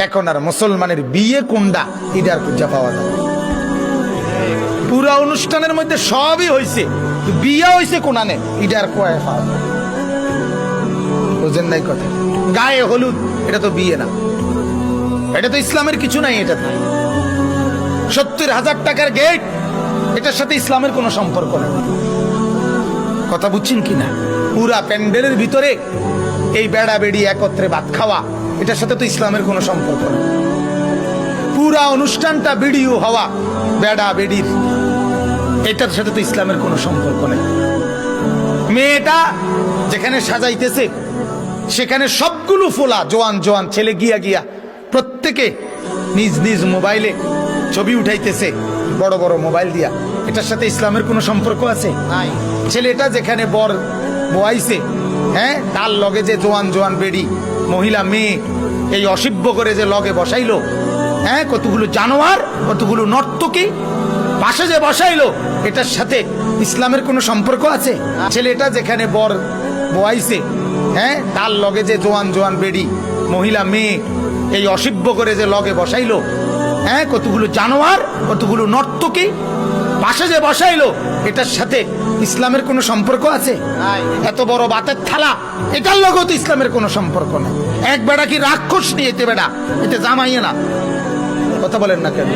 এখন আর মুসলমানের বিয়ে কোনটা এটার খুঁজা পাওয়া যায়। পুরা অনুষ্ঠানের মধ্যে সবই হয়েছে, বিয়ে হয়েছে কোনানে এটার কয়ে পাওয়া যায়। বুঝেন নাই কথা? গায়ে হলুদ এটা তো বিয়ে না, এটা তো ইসলামের কিছু নাই। এটা 70,000 টাকার গেট, এটার সাথে ইসলামের কোনো সম্পর্ক নেই। কথা বুঝছেন কিনা? পুরা প্যান্ডেলের ভিতরে এই বেড়া বেড়ি একত্রে ভাত খাওয়া, এটার সাথে তো ইসলামের কোনো সম্পর্ক নেই। পুরা অনুষ্ঠানটা ভিডিও হওয়া বেড়া বেড়ির, এটার সাথে তো ইসলামের কোনো সম্পর্ক নেই। মেয়েটা যেখানে সাজাইতেছে সেখানে সবগুলো ফোলা জোয়ান জোয়ান ছেলে গিয়া গিয়া প্রত্যেকে নিজ নিজ মোবাইলে ছবি উঠাইতেছে, বড় বড় মোবাইল দিয়া। এটার সাথে ইসলামের কোনো সম্পর্ক আছে? নাই। ছেলেটা যেখানে বর বয়াইছে, হ্যাঁ, তার লগে যে জোয়ান জোয়ান বেড়ি মহিলা মেয়ে এই অসভ্য করে যে লগে বসাইলো, হ্যাঁ, কতগুলো জানোয়ার, কতগুলো নর্তকী পাশে যে বসাইলো, এটার সাথে ইসলামের কোনো সম্পর্ক আছে? ছেলেটা যেখানে বর বয়াইছে, হ্যাঁ, তার লগে যে জোয়ান জোয়ান বেড়ি মহিলা মেয়ে এই অসভ্য করে যে লগে বসাইলো, হ্যাঁ, কতগুলো জানোয়ার, কতগুলো নর্তকী পাশে যে বসাইলো, এটার সাথে ইসলামের কোনো সম্পর্ক আছে? এত বড় বাতের থালা, এটার লগেও তো ইসলামের কোনো সম্পর্ক নেই। এক বেড়া কি রাক্ষস নিয়ে, এতে বেড়া এতে জামাইয়ে না। কথা বলেন না কেন?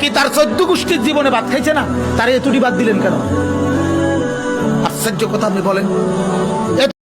কি তার 14 গোষ্ঠীর জীবনে ভাত খাইছে না? তার এতুটি বাদ দিলেন কেন? আশ্চর্য কথা আপনি বলেন।